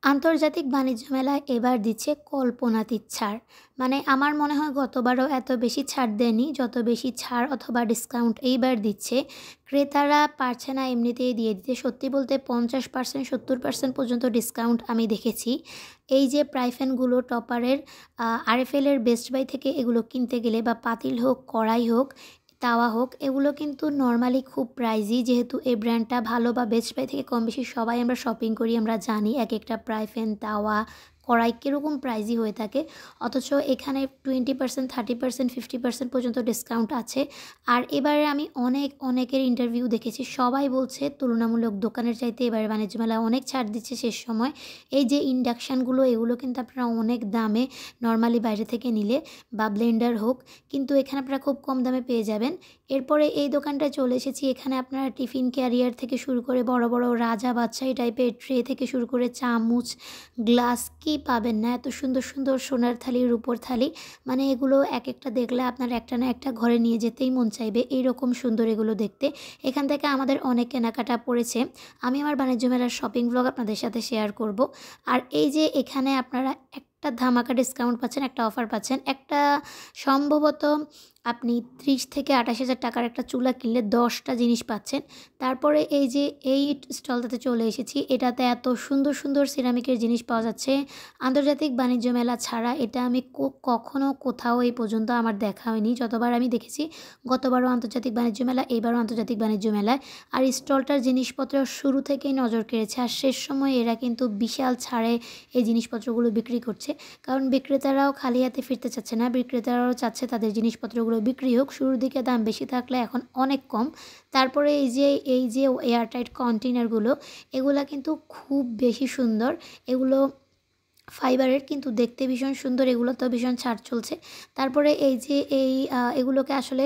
আন্তর্জাতিক বাণিজ্য মেলায় এবার দিচ্ছে কল্পনাতীত ছাড়। মানে আমার মনে হয় গতবারও এত বেশি ছাড় দেয়নি, যত বেশি ছাড় অথবা ডিসকাউন্ট এইবার দিচ্ছে। ক্রেতারা পারছে না এমনিতেই দিয়ে দিতে। সত্যি বলতে 50% 70% পর্যন্ত ডিসকাউন্ট আমি দেখেছি। এই যে প্রাইফেনগুলো টপারের আরএফএল এর বেস্ট বাই থেকে এগুলো কিনতে গেলে বা পাতিল হোক, কড়াই হোক, তাওয়া হোক, এগুলো কিন্তু নরমালি খুব প্রাইজি। যেহেতু এই ব্র্যান্ডটা ভালো বা বেস্ট বাই থেকে কম বেশি সবাই আমরা শপিং করি, আমরা জানি একেকটা প্রাইফেন, তাওয়া, কড়াই কীরকম প্রাইজি হয়ে থাকে। অথচ এখানে 20%, 30%, 50% পর্যন্ত ডিসকাউন্ট আছে। আর এবারে আমি অনেকের ইন্টারভিউ দেখেছি, সবাই বলছে তুলনামূলক দোকানের চাইতে এবারে বাণিজ্য মেলায় অনেক ছাড় দিচ্ছে শেষ সময়। এই যে ইন্ডাকশানগুলো, এগুলো কিন্তু আপনারা অনেক দামে নরমালি বাইরে থেকে নিলে বা ব্লেন্ডার হোক, কিন্তু এখানে আপনারা খুব কম দামে পেয়ে যাবেন। এরপরে এই দোকানটায় চলে এসেছি। এখানে আপনারা টিফিন ক্যারিয়ার থেকে শুরু করে বড় বড় রাজা বাদশাহী টাইপের ট্রে থেকে শুরু করে চামচ, গ্লাস, কি পাবেন না এত সুন্দর সুন্দর সোনার থালি, রূপোর থালি। মানে এগুলো এক একটা দেখলে আপনার একটা না একটা ঘরে নিয়ে যেতেই মন চাইবে, এইরকম সুন্দর এগুলো দেখতে। এখান থেকে আমাদের অনেক কেনাকাটা পড়েছে। আমি আমার বাণিজ্য মেলার শপিং ব্লগ আপনাদের সাথে শেয়ার করব। আর এই যে এখানে আপনারা একটা ধামাকা ডিসকাউন্ট পাচ্ছেন, একটা অফার পাচ্ছেন। একটা সম্ভবত আপনি 30 থেকে 28,000 টাকার একটা চুলা কিনলে 10টা জিনিস পাচ্ছেন। তারপরে এই যে এই স্টলটাতে চলে এসেছি, এটাতে এত সুন্দর সুন্দর সিরামিকের জিনিস পাওয়া যাচ্ছে। আন্তর্জাতিক বাণিজ্য মেলা ছাড়া এটা আমি কখনো কোথাও এই পর্যন্ত আমার দেখা হয়নি। যতবার আমি দেখেছি, গতবারও আন্তর্জাতিক বাণিজ্য মেলা, এইবারও আন্তর্জাতিক বাণিজ্য মেলায়। আর স্টলটার জিনিসপত্র শুরু থেকেই নজর কেড়েছে। আর শেষ সময় এরা কিন্তু বিশাল ছাড়ে এই জিনিসপত্রগুলো বিক্রি করছে। কারণ বিক্রেতারাও খালি হাতে ফিরতে চাচ্ছে না, বিক্রেতারাও চাচ্ছে তাদের জিনিসপত্রগুলো বিক্রি হোক। শুরুর দিকে দাম বেশি থাকলে এখন অনেক কম। তারপরে এই যে এয়ারটাইট কন্টেনারগুলো, এগুলা কিন্তু খুব বেশি সুন্দর। এগুলো ফাইবারের, কিন্তু দেখতে ভীষণ সুন্দর। এগুলোতেও ভীষণ ছাড় চলছে। তারপরে এই যে এগুলোকে আসলে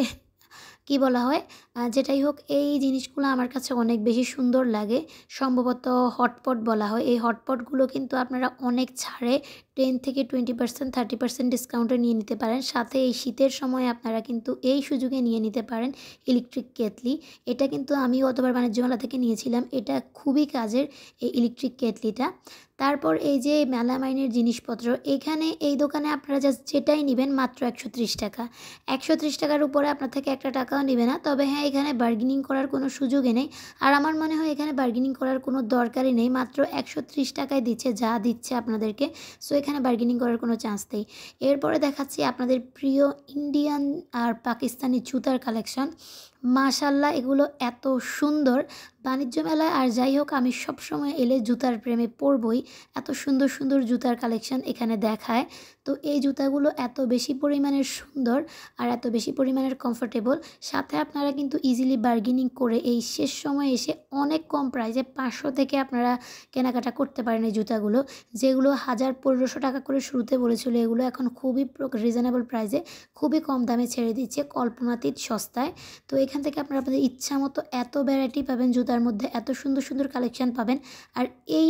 কি বলা হয়, যেটাই হোক, এই জিনিসগুলো আমার কাছে অনেক বেশি সুন্দর লাগে। সম্ভবত হটপট বলা হয়। এই হটপটগুলো কিন্তু আপনারা অনেক ছাড়ে 10 থেকে 20%, 30% ডিসকাউন্টে নিয়ে নিতে পারেন। সাথে এই শীতের সময় আপনারা কিন্তু এই সুযোগে নিয়ে নিতে পারেন ইলেকট্রিক কেটলি। এটা কিন্তু আমি গতবার বাণিজ্য মেলা থেকে নিয়েছিলাম। এটা খুবই কাজের, এই ইলেকট্রিক কেটলিটা। তারপর এই যে মেলামাইনের জিনিসপত্র, এখানে এই দোকানে আপনারা জাস্ট যেটাই নেবেন মাত্র 130 টাকা। 130 টাকার উপরে আপনার থেকে একটা টাকাও নেবে না। তবে হ্যাঁ, এখানে বার্গেনিং করার কোনো সুযোগই নেই। আর আমার মনে হয় এখানে বার্গেনিং করার কোনো দরকারই নেই। মাত্র 130 টাকায় দিচ্ছে, যা দিচ্ছে আপনাদেরকে। সো এখানে বার্গেনিং করার কোনো চান্স নেই। এরপরে দেখাচ্ছি আপনাদের প্রিয় ইন্ডিয়ান আর পাকিস্তানি জুতার কালেকশন। মাশাআল্লাহ, এগুলো এত সুন্দর। বাণিজ্য মেলায় আর যাই হোক, আমি সবসময় এলে জুতার প্রেমে পড়বই। এত সুন্দর সুন্দর জুতার কালেকশন এখানে দেখায়। তো এই জুতাগুলো এত বেশি পরিমাণের সুন্দর আর এত বেশি পরিমাণের কমফোর্টেবল। সাথে আপনারা কিন্তু ইজিলি বার্গেনিং করে এই শেষ সময়ে এসে অনেক কম প্রাইসে 500 থেকে আপনারা কেনাকাটা করতে পারেন এই জুতাগুলো। যেগুলো 1000-1500 টাকা করে শুরুতে বলেছিল, এগুলো এখন খুবই রিজনেবল প্রাইসে, খুবই কম দামে ছেড়ে দিচ্ছে, কল্পনাতীত সস্তায়। তো এখান থেকে আপনারা আপনাদের ইচ্ছা মতো এত ভ্যারাইটি পাবেন জুতার মধ্যে, এত সুন্দর সুন্দর কালেকশান পাবেন। আর এই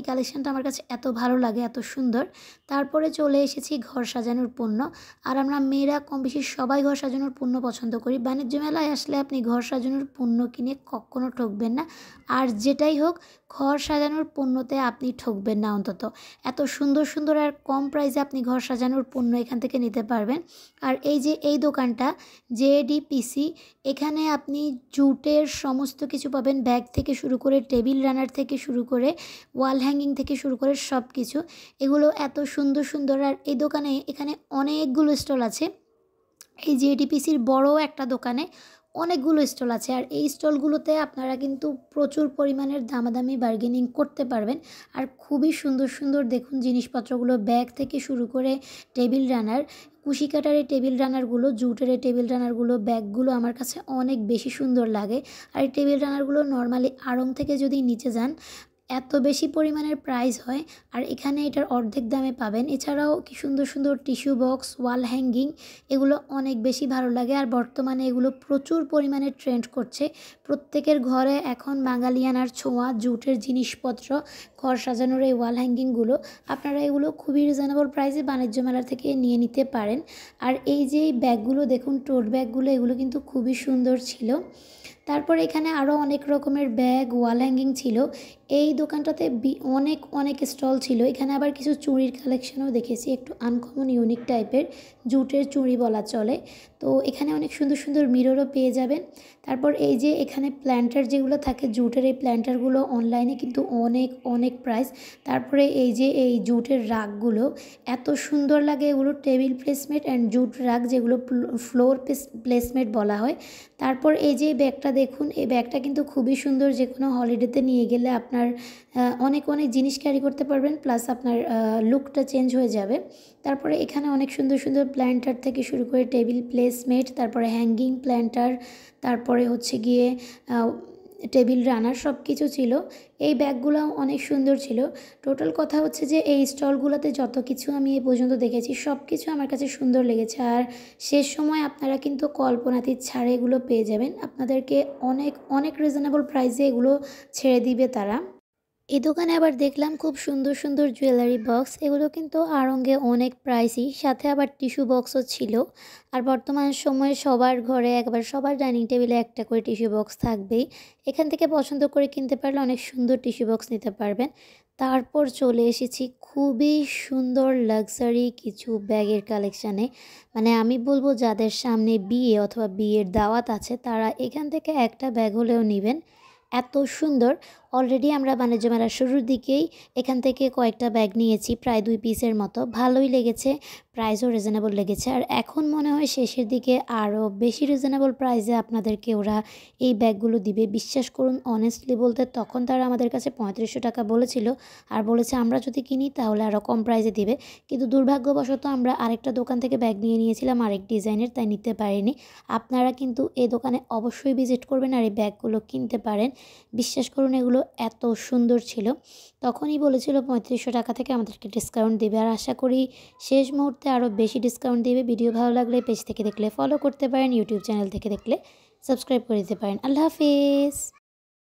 কালেকশানটা আমার কাছে এত ভালো লাগে, এত সুন্দর। তারপরে চলে এসেছি ঘর সাজানোর পণ্য। আর আমরা মেয়েরা কম বেশি সবাই ঘর সাজানোর পণ্য পছন্দ করি। বাণিজ্য মেলায় আসলে আপনি ঘর সাজানোর পণ্য কিনে কখনো ঠকবেন না। আর যেটাই হোক, ঘর সাজানোর পণ্যতে আপনি ঠকবেন না অন্তত। এত সুন্দর সুন্দর আর কম প্রাইসে আপনি ঘর সাজানোর পণ্য এখান থেকে নিতে পারবেন। আর এই যে এই দোকানটা JDPC, এখানে আপনি জুটের সমস্ত কিছু পাবেন। ব্যাগ থেকে শুরু করে টেবিল রানার থেকে শুরু করে ওয়াল হ্যাঙ্গিং থেকে শুরু করে সব কিছু। এগুলো এত সুন্দর সুন্দর। আর এই দোকানে এখানে অনেকগুলো স্টল আছে। এই JDPCর বড় একটা দোকানে অনেকগুলো স্টল আছে। আর এই স্টলগুলোতে আপনারা কিন্তু প্রচুর পরিমাণের দামাদামি বার্গেনিং করতে পারবেন। আর খুবই সুন্দর সুন্দর দেখুন জিনিসপত্রগুলো, ব্যাগ থেকে শুরু করে টেবিল রানার, কুশি কাটার এই টেবিল রানারগুলো, জুটের এই টেবিল রানারগুলো, ব্যাগগুলো আমার কাছে অনেক বেশি সুন্দর লাগে। আর এই টেবিল রানারগুলো নর্মালি আড়ং থেকে যদি নিচে যান এত বেশি পরিমাণের প্রাইস হয়, আর এখানে এটার অর্ধেক দামে পাবেন। এছাড়াও কি সুন্দর সুন্দর টিস্যু বক্স, ওয়াল হ্যাঙ্গিং, এগুলো অনেক বেশি ভালো লাগে। আর বর্তমানে এগুলো প্রচুর পরিমাণে ট্রেন্ড করছে। প্রত্যেকের ঘরে এখন বাঙালিয়ানার ছোঁয়া, জুটের জিনিসপত্র, ঘর সাজানোর এই ওয়াল হ্যাঙ্গিংগুলো আপনারা এগুলো খুবই রিজনেবল প্রাইসে বাণিজ্য মেলা থেকে নিয়ে নিতে পারেন। আর এই যে ব্যাগগুলো দেখুন, টোট ব্যাগগুলো, এগুলো কিন্তু খুবই সুন্দর ছিল। তারপরে এখানে আরও অনেক রকমের ব্যাগ, ওয়াল হ্যাঙ্গিং ছিল। এই দোকানটাতে অনেক অনেক স্টল ছিল। এখানে আবার কিছু চুড়ির কালেকশনও দেখেছি, একটু আনকমন ইউনিক টাইপের, জুটের চুড়ি বলা চলে। তো এখানে অনেক সুন্দর সুন্দর মিররও পেয়ে যাবেন। তারপর এই যে এখানে প্ল্যান্টার যেগুলো থাকে জুটের, এই প্ল্যান্টারগুলো অনলাইনে কিন্তু অনেক অনেক প্রাইস। তারপরে এই যে এই জুটের রাগগুলো এত সুন্দর লাগে, এগুলো টেবিল প্লেসমেন্ট অ্যান্ড জুট রাগ, যেগুলো ফ্লোর প্লেসমেন্ট বলা হয়। তারপর এই যে ব্যাগটা দেখুন, এই ব্যাগটা কিন্তু খুবই সুন্দর, যে কোনো হলিডেতে নিয়ে গেলে আপনার অনেক অনেক জিনিস ক্যারি করতে পারবেন, প্লাস আপনার লুকটা চেঞ্জ হয়ে যাবে। তারপরে এখানে অনেক সুন্দর সুন্দর প্ল্যান্টার থেকে শুরু করে টেবিল প্লেসমেট, তারপরে হ্যাঙ্গিং প্ল্যান্টার, তারপরে হচ্ছে গিয়ে টেবিল রানার সব কিছু ছিল। এই ব্যাগগুলো অনেক সুন্দর ছিল। টোটাল কথা হচ্ছে যে এই স্টলগুলোতে যত কিছু আমি এ পর্যন্ত দেখেছি সব কিছু আমার কাছে সুন্দর লেগেছে। আর শেষ সময় আপনারা কিন্তু কল্পনাতীত ছাড়ে এগুলো পেয়ে যাবেন, আপনাদেরকে অনেক অনেক রিজনেবল প্রাইসে এগুলো ছেড়ে দিবে তারা। এই দোকানে আবার দেখলাম খুব সুন্দর সুন্দর জুয়েলারি বক্স, এগুলো কিন্তু আড়ঙে অনেক প্রাইসই, সাথে আবার টিস্যু বক্সও ছিল। আর বর্তমান সময়ে সবার ঘরে একবার সবার ডাইনিং টেবিলে একটা করে টিস্যু বক্স থাকবেই। এখান থেকে পছন্দ করে কিনতে পারলে অনেক সুন্দর টিস্যু বক্স নিতে পারবেন। তারপর চলে এসেছি খুবই সুন্দর লাক্সারি কিছু ব্যাগের কালেকশানে। মানে আমি বলবো যাদের সামনে বিয়ে অথবা বিয়ের দাওয়াত আছে তারা এখান থেকে একটা ব্যাগ হলেও নেবেন, এত সুন্দর। অলরেডি আমরা বাণিজ্য মেলার শুরুর দিকেই এখান থেকে কয়েকটা ব্যাগ নিয়েছি, প্রায় 2 পিসের মতো, ভালোই লেগেছে, প্রাইসও রিজনেবল লেগেছে। আর এখন মনে হয় শেষের দিকে আরও বেশি রিজনেবল প্রাইসে আপনাদেরকে ওরা এই ব্যাগগুলো দিবে। বিশ্বাস করুন, অনেস্টলি বলতে তখন তারা আমাদের কাছে 3500 টাকা বলেছিল, আর বলেছে আমরা যদি কিনি তাহলে আরও কম প্রাইসে দিবে। কিন্তু দুর্ভাগ্যবশত আমরা আরেকটা দোকান থেকে ব্যাগ নিয়ে নিয়েছিলাম আরেক ডিজাইনের, তাই নিতে পারিনি। আপনারা কিন্তু এই দোকানে অবশ্যই ভিজিট করবেন আর এই ব্যাগগুলো কিনতে পারেন। বিশ্বাস করুন এগুলো এত সুন্দর ছিল। তখনই বলেছিল 3500 টাকা থেকে আমাদেরকে ডিসকাউন্ট দেবে, আর আশা করি শেষ মুহূর্তে আরও বেশি ডিসকাউন্ট দেবে। ভিডিও ভালো লাগলে পেজ থেকে দেখলে ফলো করতে পারেন, ইউটিউব চ্যানেল থেকে দেখলে সাবস্ক্রাইব করে দিতে পারেন। আল্লাহ হাফিজ।